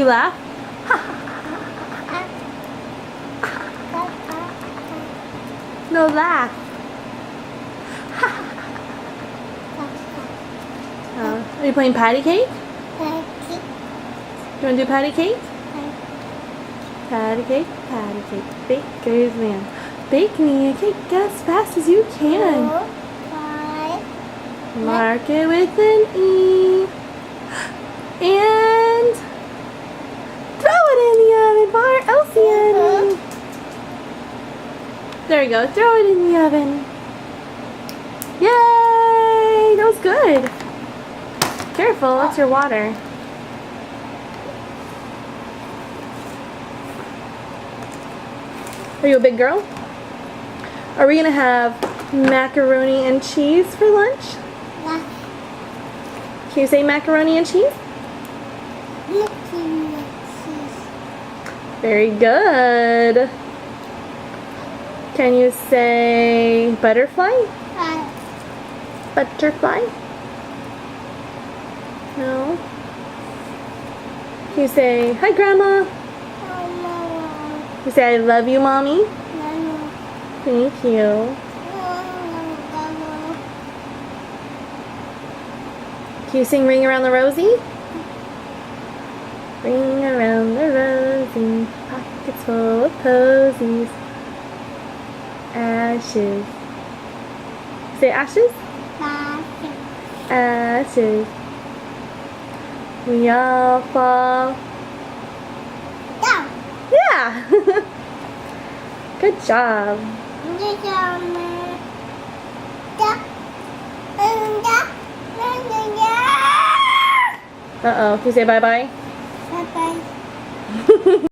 laugh? No, laugh. Are you playing patty cake? You want to do patty cake? Patty cake, patty cake. Baker's man. Bake me a cake as fast as you can. Mark it with an E. And throw it in the oven for Elsie and me. There we go. Throw it in the oven. Yay! That was good. Careful, that's your water. Are you a big girl? Are we gonna have macaroni and cheese for lunch? Yeah. Can you say macaroni and cheese? Very good. Can you say butterfly? Butterfly? No. Can you say hi, Grandma? You say I love you, Mommy? Thank you. Can you sing Ring Around the Rosie? Ring around the rosy, pockets full of posies. Ashes. Say ashes? Ashes. We all fall. Yeah! Good job. Uh-oh. Can you say bye-bye? Bye-bye.